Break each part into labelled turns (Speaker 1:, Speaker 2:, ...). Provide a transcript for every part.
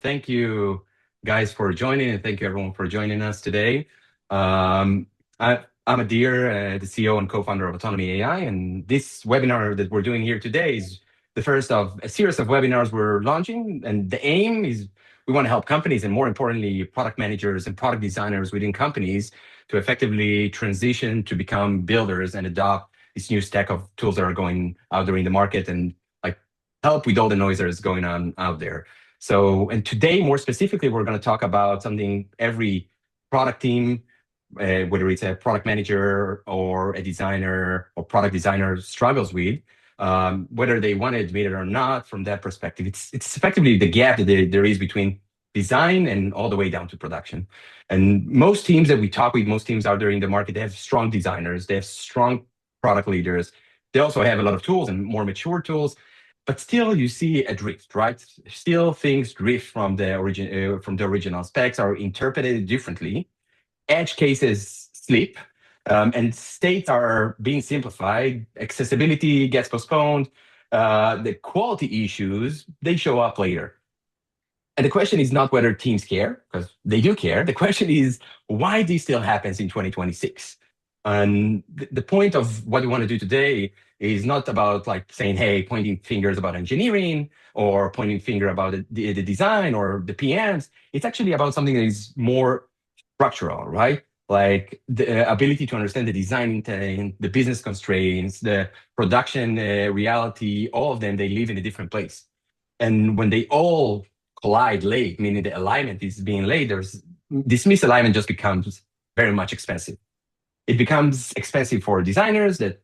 Speaker 1: Thank you guys for joining, and thank you everyone for joining us today. Um, I'm Adir, the CEO and co-founder of Autonomy AI, and this webinar that we're doing here today is the first of a series of webinars we're launching. And the aim is we want to help companies, and more importantly, product managers and product designers within companies to effectively transition to become builders and adopt this new stack of tools that are going out there in the market and like help with all the noise that is going on out there. So, and today, more specifically, we're going to talk about something every product team, whether it's a product manager or a designer or product designer struggles with, whether they want to admit it or not. From that perspective, it's effectively the gap that there is between design and all the way down to production. And most teams that we talk with, most teams out there in the market, they have strong designers, they have strong product leaders. They also have a lot of tools and more mature tools, but still you see a drift, right? Still things drift from the original specs, are interpreted differently. Edge cases slip, and states are being simplified. Accessibility gets postponed. The quality issues, they show up later. And the question is not whether teams care, because they do care. The question is why this still happens in 2026. And the point of what we want to do today is not about like saying, hey, pointing fingers about engineering or pointing finger about the design or the PMs. It's actually about something that is more structural, right? Like the ability to understand the design intent, the business constraints, the production reality, all of them, they live in a different place. And when they all collide late, meaning the alignment is being late, there's this misalignment just becomes very much expensive. It becomes expensive for designers that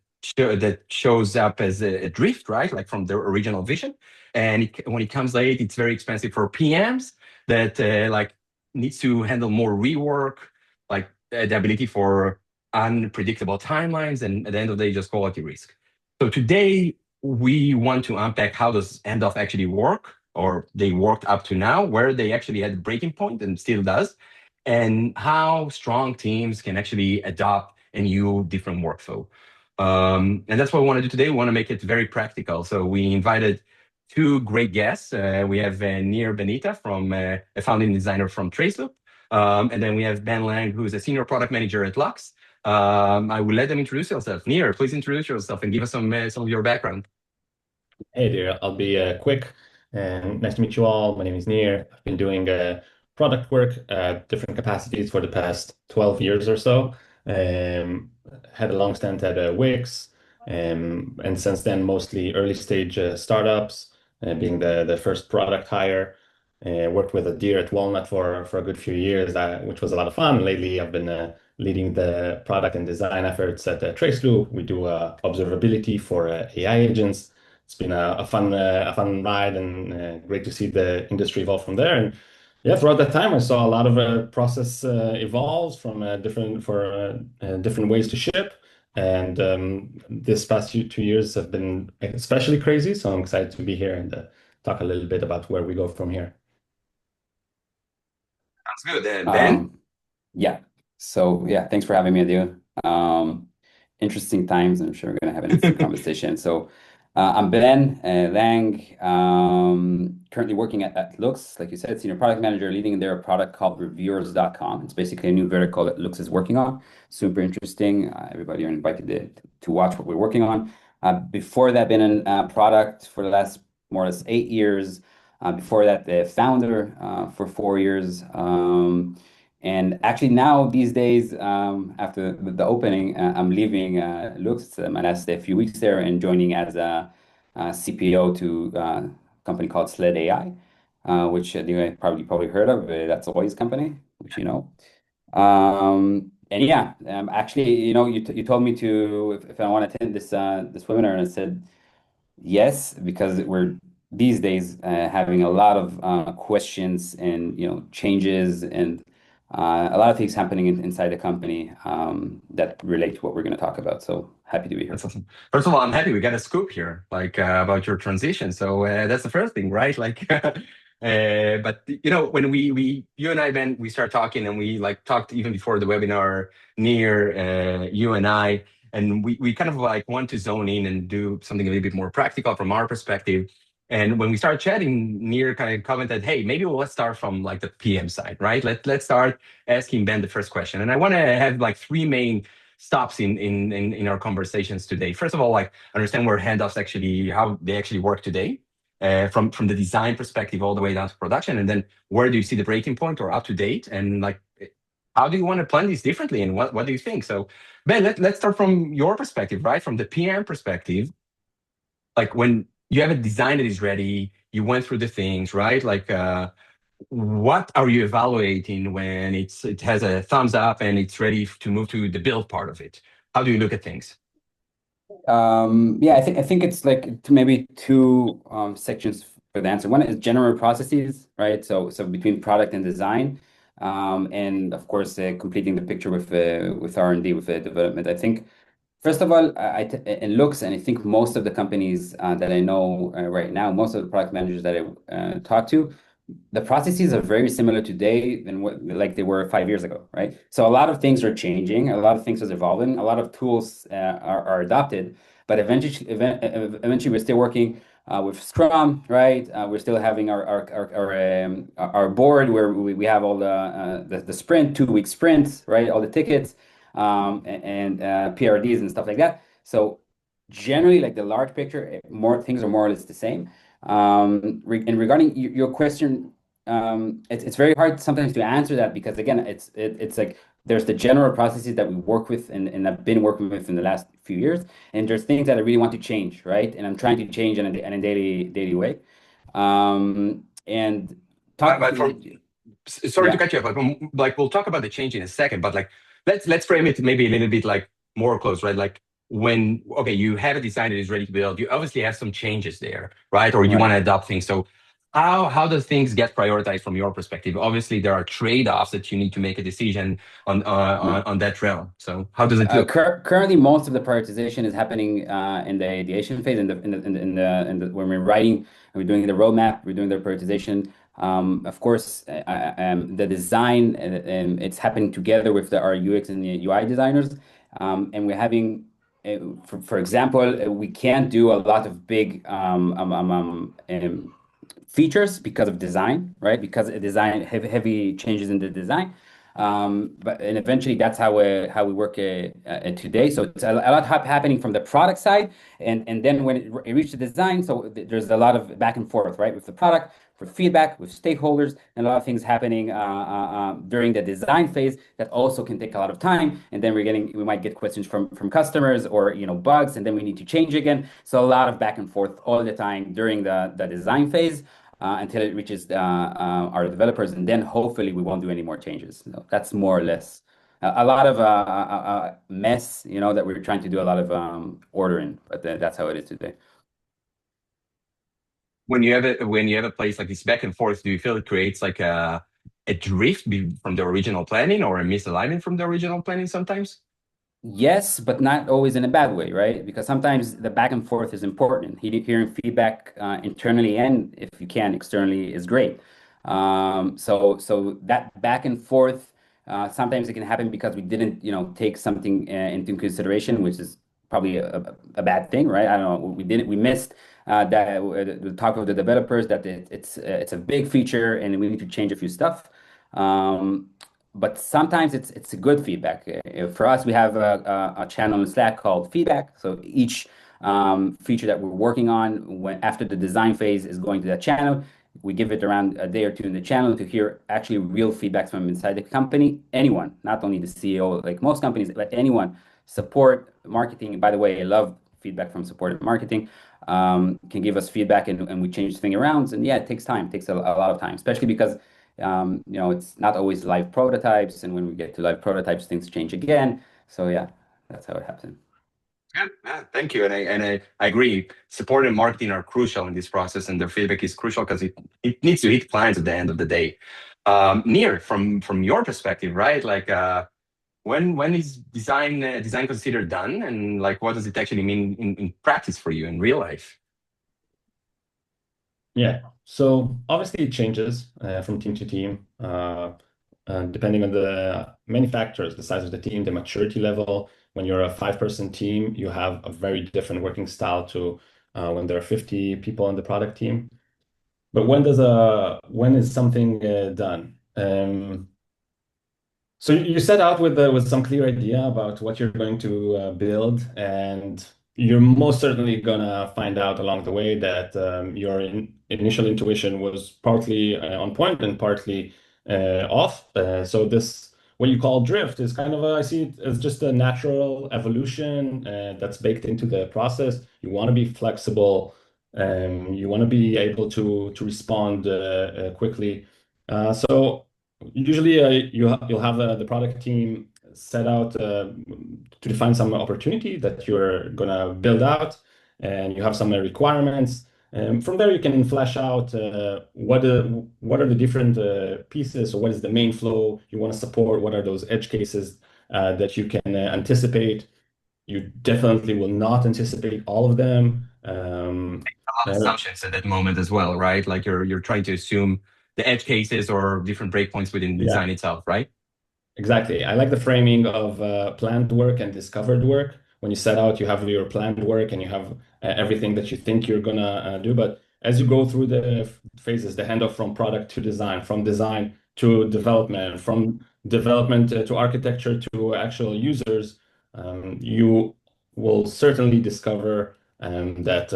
Speaker 1: shows up as a drift, right? Like from their original vision. And when it comes late, it's very expensive for PMs that like needs to handle more rework, like the ability for unpredictable timelines, and at the end of the day, just quality risk. So today we want to unpack how does handoff actually work, or they worked up to now, where they actually had a breaking point and still does, and how strong teams can actually adopt a new different workflow. And that's what we want to do today. We want to make it very practical. So we invited two great guests. We have Nir Benita, a founding designer from Traceloop. And then we have Ben Lang, who's a senior product manager at Lux. I will let them introduce yourself. Nir, please introduce yourself and give us some of your background.
Speaker 2: Hey there, I'll be quick. And nice to meet you all. My name is Nir. I've been doing product work at different capacities for the past 12 years or so. Had a long stint at Wix, and since then mostly early stage startups, being the first product hire. Worked with Adir at Walnut for a good few years, which was a lot of fun. Lately, I've been leading the product and design efforts at Traceloop. We do observability for AI agents. It's been a fun ride, and great to see the industry evolve from there. And yeah, throughout that time, I saw a lot of process evolves from different ways to ship. And this past 2 years have been especially crazy. So I'm excited to be here and talk a little bit about where we go from here.
Speaker 1: Sounds good. Ben?
Speaker 3: Yeah. So yeah, thanks for having me, Adu. Interesting times. I'm sure we're gonna have an interesting conversation. So I'm Ben Lang, currently working at Lux, like you said, senior product manager, leading their product called reviewers.com. It's basically a new vertical that Lux is working on. Super interesting. Everybody are invited to watch what we're working on. Before that, been in product for the last more or less 8 years. Before that, the founder for 4 years. And actually now these days, after the opening, I'm leaving Lux. My last few weeks there and joining as a CPO to a company called Sled AI, which you probably heard of. That's a voice company, which you know. And yeah, actually, you told me to if I want to attend this webinar, and I said yes, because we're these days having a lot of questions and changes and a lot of things happening inside the company that relate to what we're going to talk about. So happy to be here.
Speaker 1: That's awesome. First of all, I'm happy we got a scoop here, like about your transition. So that's the first thing, right? Like, but when you and I, Ben, we start talking, and we like talked even before the webinar, Nir, you and I, and we kind of like want to zone in and do something a little bit more practical from our perspective. And when we started chatting, Nir kind of commented, "Hey, maybe let's start from like the PM side, right? Let's start asking Ben the first question." And I want to have like three main stops in our conversations today. First of all, like understand where handoffs actually how they actually work today, from the design perspective all the way down to production, and then where do you see the breaking point or up to date, and like how do you want to plan these differently, and what do you think? So Ben, let's start from your perspective, right? From the PM perspective, like when you have a design that is ready, you went through the things, right? Like what are you evaluating when it has a thumbs up and it's ready to move to the build part of it? How do you look at things?
Speaker 3: Yeah, I think it's like maybe two sections for the answer. One is general processes, right? So between product and design, and of course completing the picture with R&D, with development. I think first of all, it looks, and I think most of the companies that I know right now, most of the product managers that I talk to, the processes are very similar today than what like they were 5 years ago, right? So a lot of things are changing, a lot of things are evolving, a lot of tools are adopted, but eventually we're still working with Scrum, right? We're still having our board where we have all the sprint, 2 week sprints, right? All the tickets and PRDs and stuff like that. So generally, like the large picture, more things are more or less the same. And regarding your question, it's very hard sometimes to answer that because again, it's like there's the general processes that we work with and I've been working with in the last few years, and there's things that I really want to change, right? And I'm trying to change in a daily way. And talk,
Speaker 1: But sorry to
Speaker 3: yeah.
Speaker 1: cut you off. Like we'll talk about the change in a second, but like let's frame it maybe a little bit like more close, right? Like when okay, you have a design that is ready to build, you obviously have some changes there, right? Or you want
Speaker 3: Right.
Speaker 1: to adopt things. So how does things get prioritized from your perspective? Obviously, there are trade-offs that you need to make a decision on that realm. So how does it look?
Speaker 3: Currently, most of the prioritization is happening in the ideation phase, when we're writing, we're doing the roadmap, we're doing the prioritization. Of course, the design, it's happening together with our UX and the UI designers, and we're having, for example, we can't do a lot of big features because of design, right? Because of design, heavy changes in the design. But and eventually that's how we work today. So it's a lot happening from the product side, and then when it reaches the design, so there's a lot of back and forth, right, with the product, for feedback, with stakeholders, and a lot of things happening during the design phase that also can take a lot of time. And then we might get questions from customers or bugs, and then we need to change again. So a lot of back and forth all the time during the design phase until it reaches our developers, and then hopefully we won't do any more changes. That's more or less a lot of mess, that we're trying to do a lot of ordering, but that's how it is today.
Speaker 1: When you have a place like this back and forth, do you feel it creates like a drift from the original planning or a misalignment from the original planning sometimes?
Speaker 3: Yes, but not always in a bad way, right? Because sometimes the back and forth is important. Hearing feedback internally and if you can externally is great. So that back and forth sometimes it can happen because we didn't, take something into consideration, which is probably a bad thing, right? I don't know. We missed that the talk of the developers that it's a big feature and we need to change a few stuff. Um, but sometimes it's a good feedback. For us, we have a channel in Slack called feedback. So each feature that we're working on, when after the design phase is going to that channel, we give it around a day or two in the channel to hear actually real feedback from inside the company. Anyone, not only the CEO, like most companies, but anyone, support, marketing. By the way, I love feedback from support and marketing. Can give us feedback and we change things around. And yeah, it takes time, it takes a lot of time, especially because it's not always live prototypes, and when we get to live prototypes, things change again. So yeah, that's how it happens.
Speaker 1: Yeah, thank you. And I agree. Support and marketing are crucial in this process, and their feedback is crucial because it needs to hit clients at the end of the day. Nir, from your perspective, right? Like when is design considered done, and like what does it actually mean in practice for you in real life?
Speaker 2: Yeah. So obviously it changes from team to team, depending on the many factors, the size of the team, the maturity level. When you're a 5-person team, you have a very different working style to when there are 50 people on the product team. But when is something done? So you set out with some clear idea about what you're going to build, and you're most certainly gonna find out along the way that your initial intuition was partly on point and partly off. So this, what you call drift, is kind of I see it as just a natural evolution that's baked into the process. You want to be flexible, you want to be able to respond quickly. So usually, you'll have the product team set out to define some opportunity that you're gonna build out, and you have some requirements. From there, you can flesh out what are the different pieces. So, what is the main flow you want to support? What are those edge cases that you can anticipate? You definitely will not anticipate all of them.
Speaker 1: Assumptions at that moment as well, right? Like you're trying to assume the edge cases or different breakpoints within the
Speaker 2: Yeah.
Speaker 1: design itself, right?
Speaker 2: Exactly. I like the framing of planned work and discovered work. When you set out, you have your planned work and you have everything that you think you're gonna do. But as you go through the phases, the handoff from product to design, from design to development, from development to architecture to actual users, you will certainly discover that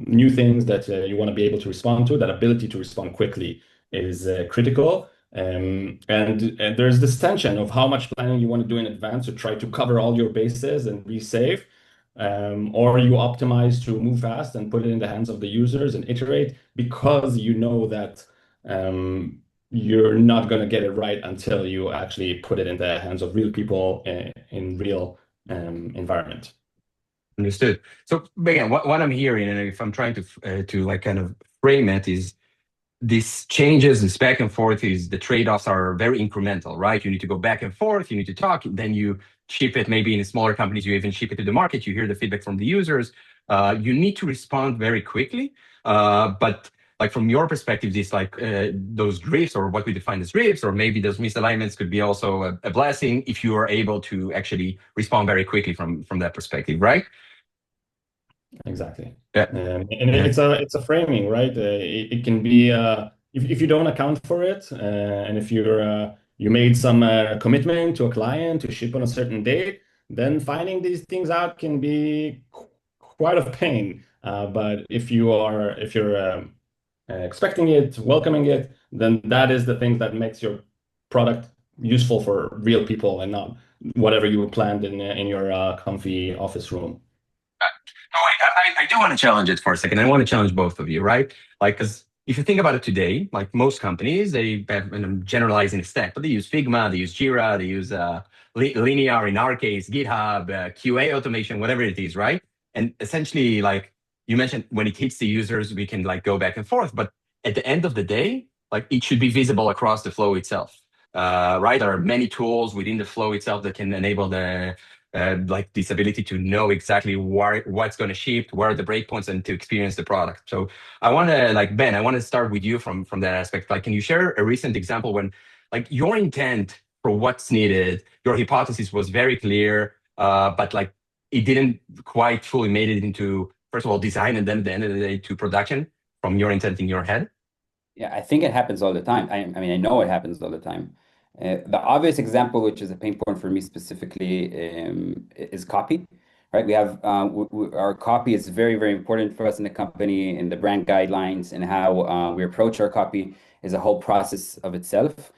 Speaker 2: new things that you want to be able to respond to. That ability to respond quickly is critical. And there's this tension of how much planning you want to do in advance to try to cover all your bases and be safe, or you optimize to move fast and put it in the hands of the users and iterate because you know that you're not going to get it right until you actually put it in the hands of real people in real environment.
Speaker 1: Understood. So again, what I'm hearing, and if I'm trying to like kind of frame it, is these changes, this back and forth, is the trade-offs are very incremental, right? You need to go back and forth, you need to talk, then you ship it. Maybe in smaller companies, you even ship it to the market. You hear the feedback from the users. You need to respond very quickly. But like from your perspective, these like those drifts, or what we define as drifts, or maybe those misalignments, could be also a blessing if you are able to actually respond very quickly from that perspective, right?
Speaker 2: Exactly.
Speaker 1: Yeah.
Speaker 2: And it's a framing, right? It can be if you don't account for it, and if you made some commitment to a client to ship on a certain date, then finding these things out can be quite a pain. But if you're expecting it, welcoming it, then that is the thing that makes your product useful for real people and not whatever you planned in your comfy office room.
Speaker 1: No, wait, I do want to challenge it for a second. I want to challenge both of you, right? Like, because if you think about it today, like most companies, they have, and I'm generalizing a stack, but they use Figma, they use Jira, they use Linear, in our case, GitHub, QA automation, whatever it is, right? And essentially, like you mentioned, when it hits the users, we can like go back and forth. But at the end of the day, like it should be visible across the flow itself, right? There are many tools within the flow itself that can enable the like this ability to know exactly what's going to ship, where are the breakpoints, and to experience the product. So I want to, like Ben, I want to start with you from that aspect. Like, can you share a recent example when, like, your intent for what's needed, your hypothesis was very clear, but like it didn't quite fully made it into, first of all, design, and then at the end of the day to production from your intent in your head?
Speaker 3: Yeah, I think it happens all the time. I mean, I know it happens all the time. The obvious example, which is a pain point for me specifically, is copy, right? We have our copy is very, very important for us in the company, in the brand guidelines, and how we approach our copy is a whole process of itself.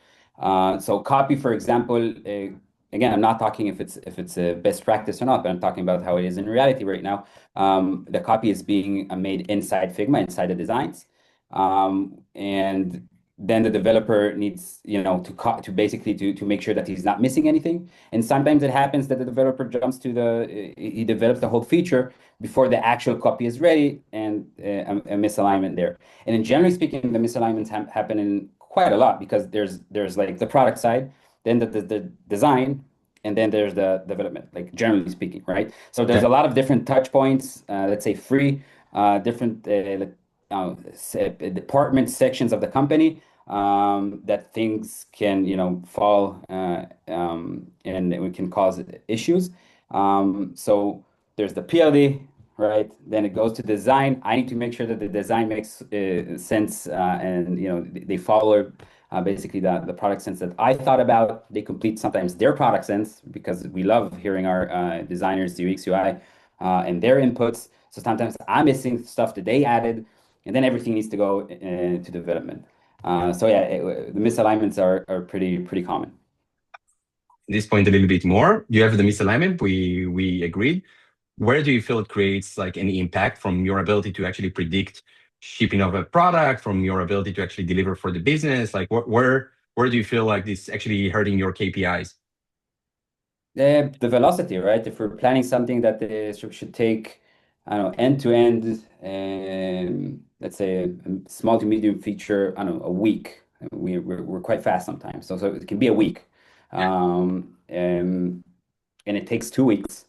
Speaker 3: So copy, for example, again, I'm not talking if it's a best practice or not, but I'm talking about how it is in reality right now. The copy is being made inside Figma, inside the designs. And then the developer needs, to basically to make sure that he's not missing anything. And sometimes it happens that the developer jumps to he develops the whole feature before the actual copy is ready, and a misalignment there. And in generally speaking, the misalignments happen in quite a lot because there's like the product side, then the design, and then there's the development, like generally speaking, right? So there's
Speaker 1: Yeah.
Speaker 3: a lot of different touch points, let's say free, different department sections of the company, that things can fall, and we can cause issues. So there's the PLD, right? Then it goes to design. I need to make sure that the design makes sense, and they follow basically the product sense that I thought about. They complete sometimes their product sense because we love hearing our designers, UX, UI, and their inputs. So sometimes I'm missing stuff that they added, and then everything needs to go to development. So yeah, the misalignments are pretty common.
Speaker 1: This point a little bit more. You have the misalignment. We agreed. Where do you feel it creates like any impact from your ability to actually predict shipping of a product, from your ability to actually deliver for the business? Like where do you feel like this actually hurting your KPIs?
Speaker 3: The velocity, right? If we're planning something that should take, I don't know, end to end, let's say a small to medium feature, I don't know, a week. We're quite fast sometimes, so it can be a week, and it takes 2 weeks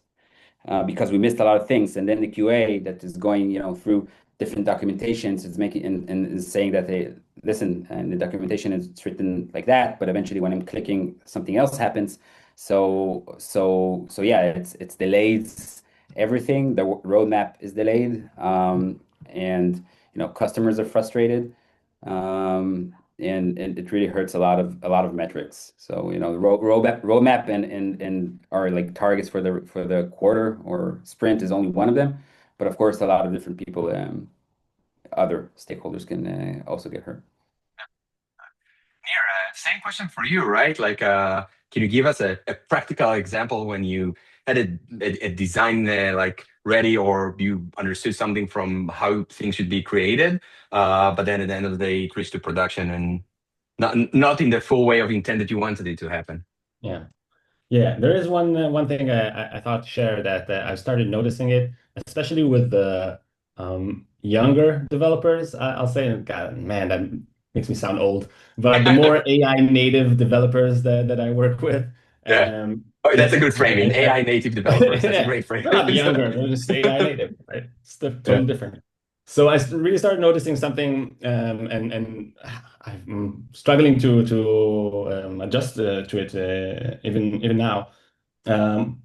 Speaker 3: because we missed a lot of things. And then the QA that is going, through different documentations is making and is saying that they listen, and the documentation is written like that, but eventually when I'm clicking, something else happens. So yeah, it's delayed everything. The roadmap is delayed, and customers are frustrated. And it really hurts a lot of metrics. So roadmap and our like targets for the quarter or sprint is only one of them, but of course a lot of different people, other stakeholders can also get hurt.
Speaker 1: Nir, same question for you, right? Like, can you give us a practical example when you had a design like ready, or you understood something from how things should be created, but then at the end of the day, it reached to production and not in the full way of intent that you wanted it to happen.
Speaker 2: Yeah. Yeah, there is one thing I thought to share that I started noticing it, especially with the younger developers. I'll say, God, man, that makes me sound old. But the more AI native developers that I work with,
Speaker 1: Yeah. Oh, that's a good framing.
Speaker 2: they're
Speaker 1: AI native developers. That's a
Speaker 2: yeah,
Speaker 1: great phrase.
Speaker 2: they're not younger, they're just AI native, right? It's
Speaker 1: Yeah.
Speaker 2: totally different. So really started noticing something, and I'm struggling to adjust to it even now. Um,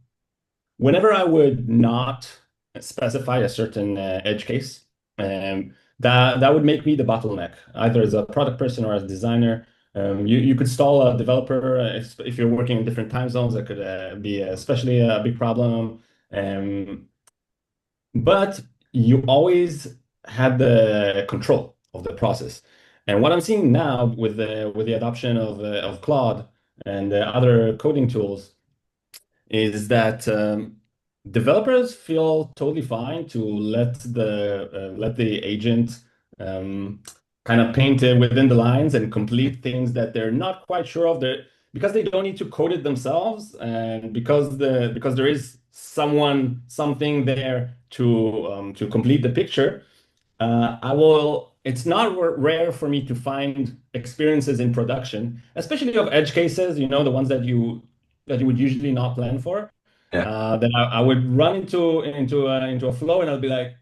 Speaker 2: Whenever I would not specify a certain edge case, that would make me the bottleneck, either as a product person or as a designer. You could stall a developer if you're working in different time zones. That could be especially a big problem. Um, but you always had the control of the process. And what I'm seeing now with the adoption of Claude and other coding tools is that developers feel totally fine to let the agent um, kind of paint it within the lines and complete things that they're not quite sure of. Because they don't need to code it themselves, and because there is something there to complete the picture. I will. It's not rare for me to find experiences in production, especially of edge cases. The ones that you would usually not plan for.
Speaker 1: Yeah.
Speaker 2: Then I would run into a flow, and I'll be like,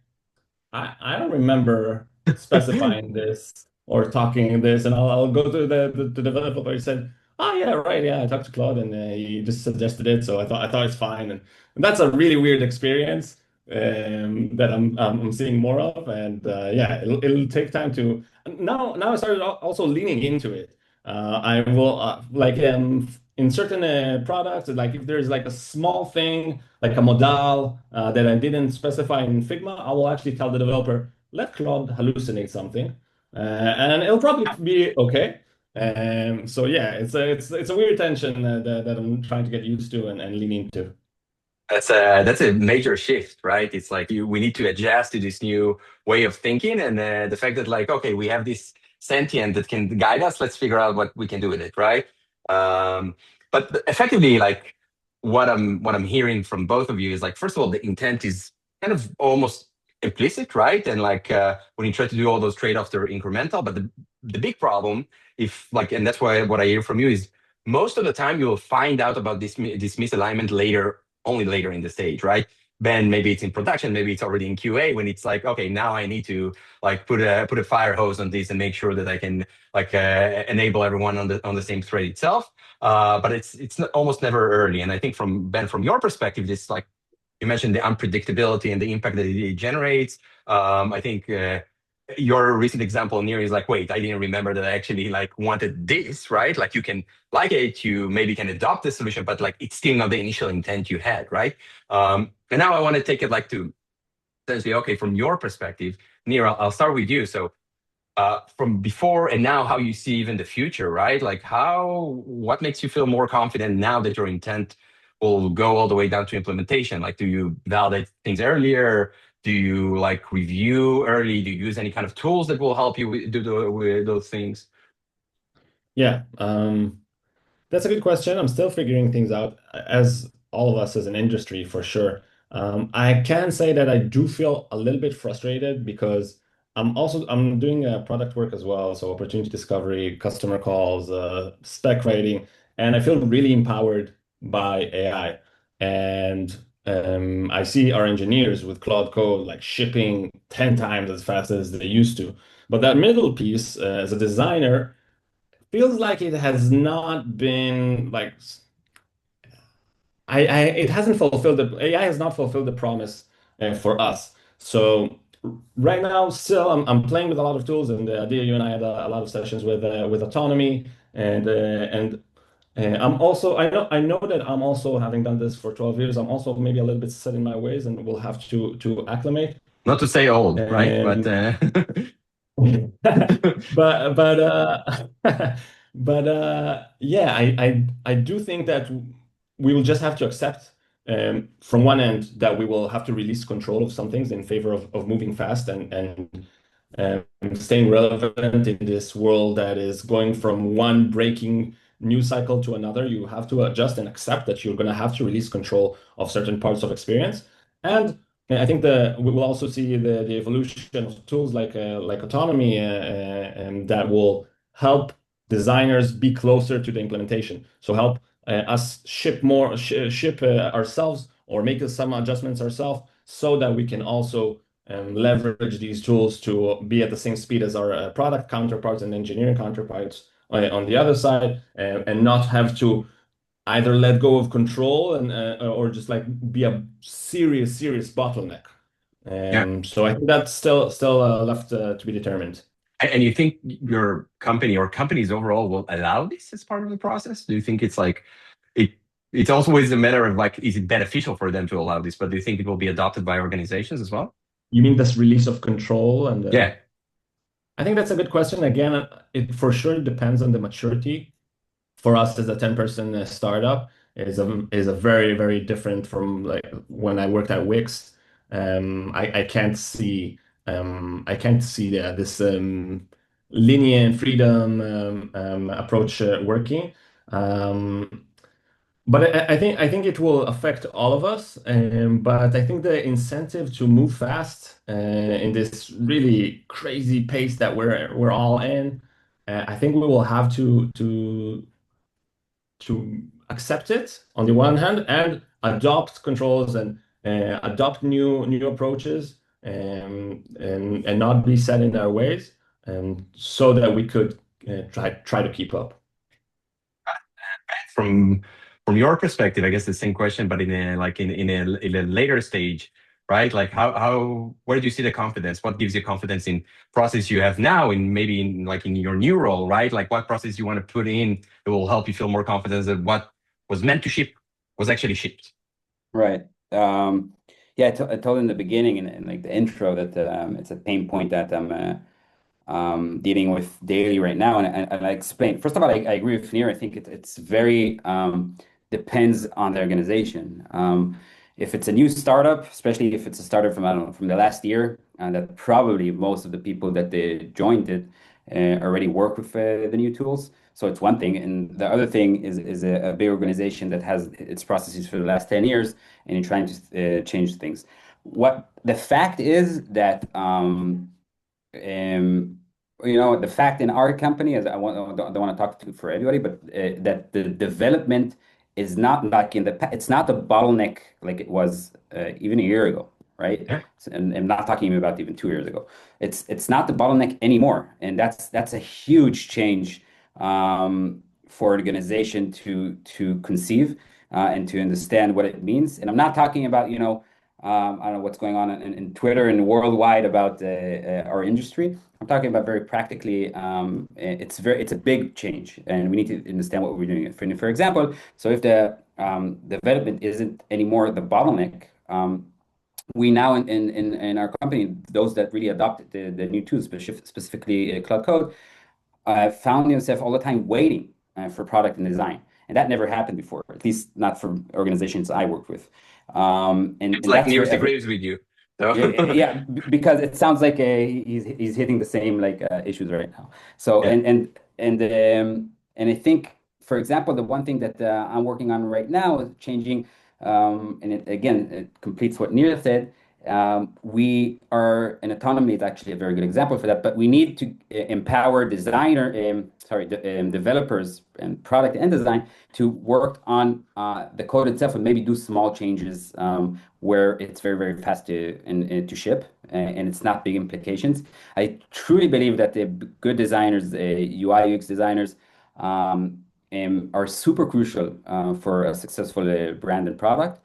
Speaker 2: I don't remember specifying this or talking this, and I'll go to the developer. He said, "Oh yeah, right, yeah, I talked to Claude, and he just suggested it, so I thought it's fine." And that's a really weird experience that I'm seeing more of, and yeah, it'll take time to. Now I started also leaning into it. I will like in certain products, like if there's like a small thing, like a modal that I didn't specify in Figma, I will actually tell the developer, let Claude hallucinate something, and it'll probably be okay. So yeah, it's a weird tension that I'm trying to get used to and lean into.
Speaker 1: That's a major shift, right? It's like we need to adjust to this new way of thinking, and the fact that like, okay, we have this sentient that can guide us. Let's figure out what we can do with it, right? Um, but effectively, like what I'm hearing from both of you is like, first of all, the intent is kind of almost implicit, right? And like when you try to do all those trade-offs, they're incremental. But the big problem, if like, and that's why what I hear from you is most of the time you will find out about this misalignment later, only later in the stage, right? Then maybe it's in production, maybe it's already in QA when it's like, okay, now I need to like put a fire hose on this and make sure that I can like enable everyone on the same thread itself. But it's not, almost never early. And I think from Ben, from your perspective, this like you mentioned the unpredictability and the impact that it generates. I think your recent example, Nir, is like, wait, I didn't remember that I actually like wanted this, right? Like you can like it, you maybe can adopt the solution, but like it's still not the initial intent you had, right? And now I want to take it like to essentially, okay, from your perspective, Nir, I'll start with you. So from before and now, how you see even the future, right? Like what makes you feel more confident now that your intent will go all the way down to implementation? Like, do you validate things earlier? Do you like review early? Do you use any kind of tools that will help you with those things?
Speaker 2: Yeah, that's a good question. I'm still figuring things out, as all of us as an industry for sure. I can say that I do feel a little bit frustrated because I'm doing product work as well, so opportunity discovery, customer calls, spec writing, and I feel really empowered by AI. And I see our engineers with Claude Code like shipping 10 times as fast as they used to. But that middle piece, as a designer, feels like it has not been like it hasn't fulfilled the AI has not fulfilled the promise for us. So right now, still, I'm playing with a lot of tools, and Adia, you and I had a lot of sessions with autonomy, and I'm also I know that I'm also having done this for 12 years. I'm also maybe a little bit set in my ways, and will have to acclimate.
Speaker 1: Not to say old, right? But
Speaker 2: And but yeah, I do think that we will just have to accept from one end that we will have to release control of some things in favor of moving fast and staying relevant in this world that is going from one breaking news cycle to another. You have to adjust and accept that you're going to have to release control of certain parts of experience. And I think we will also see the evolution of tools like autonomy and that will help designers be closer to the implementation. So help us ship ourselves or make some adjustments ourselves so that we can also leverage these tools to be at the same speed as our product counterparts and engineering counterparts on the other side, and not have to either let go of control and or just like be a serious bottleneck.
Speaker 1: yeah.
Speaker 2: So I think that's still left to be determined.
Speaker 1: And you think your company or companies overall will allow this as part of the process? Do you think it's like it? It's always a matter of like, is it beneficial for them to allow this? But do you think it will be adopted by organizations as well?
Speaker 2: You mean this release of control and
Speaker 1: Yeah,
Speaker 2: I think that's a good question. Again, it for sure depends on the maturity. For us as a 10-person startup is a very different from like when I worked at Wix. I can't see this linear and freedom approach working. Um, but I think it will affect all of us. But I think the incentive to move fast in this really crazy pace that we're all in, I think we will have to accept it on the one hand and adopt controls and adopt new approaches and not be set in our ways, so that we could try to keep up.
Speaker 1: from your perspective, I guess the same question, but in a like in a later stage, right? Like where do you see the confidence? What gives you confidence in process you have now, and maybe in like in your new role, right? Like what process you want to put in that will help you feel more confidence that what was meant to ship was actually shipped.
Speaker 3: Right. Yeah, I told in the beginning in like the intro that it's a pain point that I'm dealing with daily right now. And I explained, first of all, I agree with Nir. I think it's very depends on the organization. If it's a new startup, especially if it's a startup from, I don't know, from the last year, that probably most of the people that they joined it already work with the new tools. So it's one thing. And the other thing is a big organization that has its processes for the last 10 years and you're trying to change things. What the fact is that um, the fact in our company, as I don't want to talk to for everybody, but that the development is not like it's not a bottleneck like it was even a year ago, right?
Speaker 1: Yeah.
Speaker 3: So, and I'm not talking about even 2 years ago. It's not the bottleneck anymore, and that's a huge change for an organization to conceive and to understand what it means. And I'm not talking about I don't know what's going on in Twitter and worldwide about our industry. I'm talking about very practically. It's a big change, and we need to understand what we're doing. For example, so if the development isn't anymore the bottleneck, we now in our company, those that really adopted the new tools, specifically Cloud Code, found themselves all the time waiting for product and design. And that never happened before, at least not for organizations I worked with.
Speaker 1: It's
Speaker 3: And
Speaker 1: like
Speaker 3: that's
Speaker 1: nearest
Speaker 3: where
Speaker 1: agrees with you.
Speaker 3: yeah,
Speaker 1: So
Speaker 3: yeah, because it sounds like he's hitting the same like issues right now. So
Speaker 1: yeah,
Speaker 3: and I think, for example, the one thing that I'm working on right now is changing, and it completes what Nir said. We are an autonomy is actually a very good example for that, but we need to empower developers and product and design to work on the code itself and maybe do small changes where it's very, very fast to ship and it's not big implications. I truly believe that the good designers, UI UX designers, are super crucial for a successful brand and product.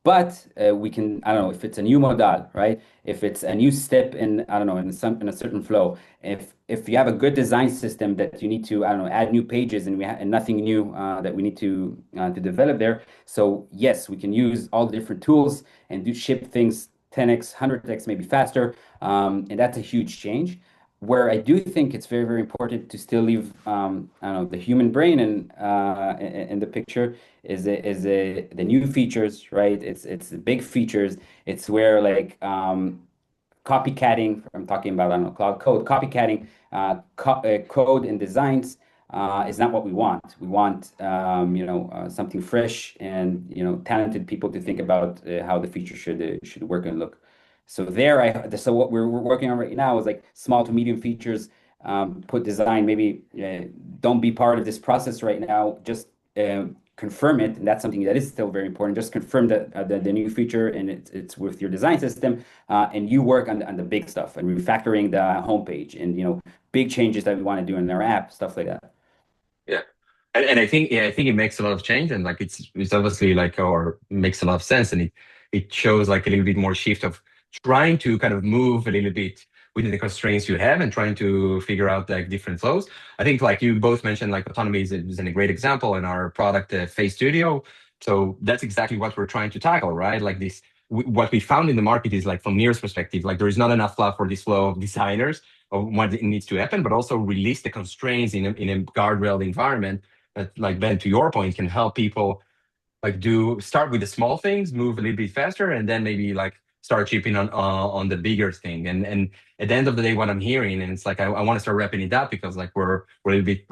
Speaker 3: But we can, I don't know, if it's a new modal, right? If it's a new step in, I don't know, in a certain flow. If you have a good design system that you need to, I don't know, add new pages and nothing new that we need to develop there. So yes, we can use all the different tools and do ship things 10x, 100x, maybe faster. And that's a huge change. Where I do think it's very, very important to still leave, I don't know, the human brain in the picture is the new features, right? It's the big features. It's where like copycatting. I'm talking about, I don't know, cloud code copycatting, code and designs is not what we want. We want something fresh and talented people to think about how the feature should work and look. So what we're working on right now is like small to medium features. Put design maybe don't be part of this process right now. Just confirm it, and that's something that is still very important. Just confirm that the new feature and it's with your design system, and you work on the big stuff and refactoring the homepage and big changes that we want to do in our app, stuff like that.
Speaker 1: yeah. And I think, yeah, I think it makes a lot of change, and like it's obviously like, or makes a lot of sense, and it shows like a little bit more shift of trying to kind of move a little bit within the constraints you have and trying to figure out like different flows. I think like you both mentioned, like autonomy is a great example in our product, Face Studio. So that's exactly what we're trying to tackle, right? Like this, what we found in the market is like from Near's perspective, like there is not enough love for this flow of designers of what it needs to happen, but also release the constraints in a guardrail environment that, like Ben, to your point, can help people like do start with the small things, move a little bit faster, and then maybe like start chipping on the bigger thing. And at the end of the day, what I'm hearing, and it's like I want to start wrapping it up because like we're a little bit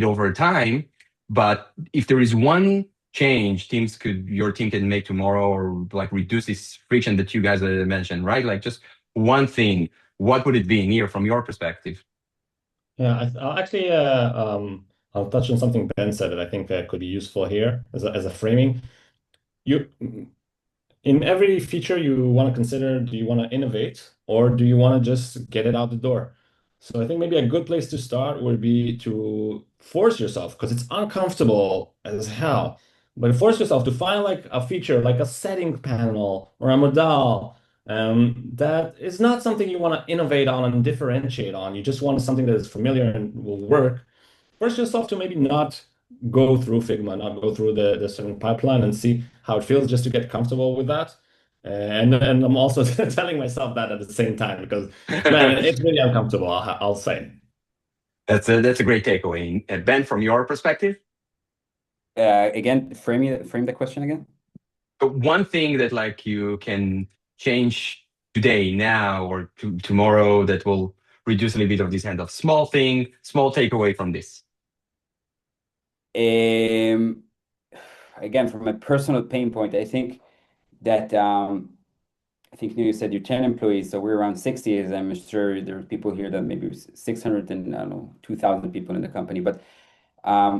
Speaker 1: over time. But if there is one change your team can make tomorrow or like reduce this friction that you guys mentioned, right? Like just one thing, what would it be, Near, from your perspective?
Speaker 2: Yeah, I'll actually I'll touch on something Ben said that I think could be useful here as a framing. You in every feature you want to consider, do you want to innovate or do you want to just get it out the door? So I think maybe a good place to start would be to force yourself, because it's uncomfortable as hell, but force yourself to find like a feature, like a setting panel or a modal, that is not something you want to innovate on and differentiate on. You just want something that is familiar and will work. Force yourself to maybe not go through Figma, not go through the certain pipeline and see how it feels just to get comfortable with that. And I'm also telling myself that at the same time because man, it's really uncomfortable, I'll say.
Speaker 1: That's a great takeaway. Ben, from your perspective?
Speaker 3: Again, frame the question again.
Speaker 1: So one thing that like you can change today, now, or tomorrow that will reduce a little bit of this kind of small thing, small takeaway from this.
Speaker 3: Um, Again, from a personal pain point, I think that I think you said you're 10 employees, so we're around 60. As I'm sure there are people here that maybe 600 and I don't know 2,000 people in the company, but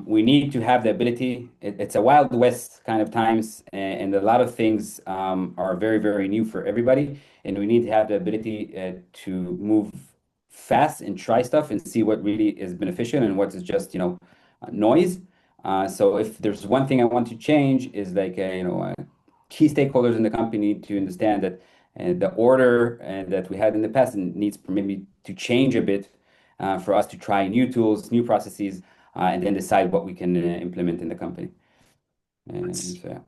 Speaker 3: we need to have the ability. It's a Wild West kind of times, and a lot of things are very, very new for everybody. And we need to have the ability to move fast and try stuff and see what really is beneficial and what is just, noise. So if there's one thing I want to change is like, key stakeholders in the company to understand that the order that we had in the past needs maybe to change a bit for us to try new tools, new processes, and then decide what we can implement in the company. So yeah.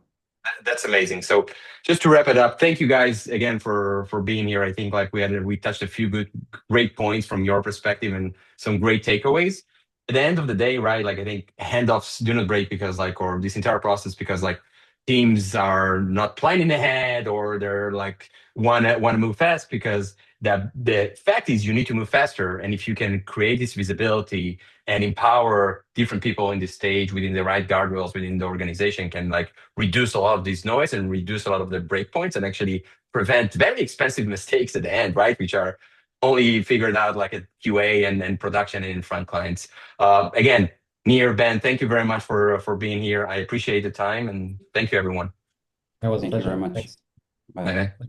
Speaker 1: That's amazing. So just to wrap it up, thank you guys again for being here. I think like we touched a few great points from your perspective and some great takeaways. At the end of the day, right? Like I think handoffs do not break because like or this entire process because like teams are not planning ahead or they're like want to move fast because the fact is you need to move faster. And if you can create this visibility and empower different people in this stage within the right guardrails within the organization can like reduce a lot of this noise and reduce a lot of the breakpoints and actually prevent very expensive mistakes at the end, right? Which are only figured out like at QA and production and in front clients. Again, Nir, Ben, thank you very much for being here. I appreciate the time and thank you, everyone.
Speaker 2: That was a
Speaker 3: Thank you very
Speaker 2: pleasure.
Speaker 3: much.
Speaker 2: Thanks.
Speaker 3: Bye.
Speaker 1: Bye.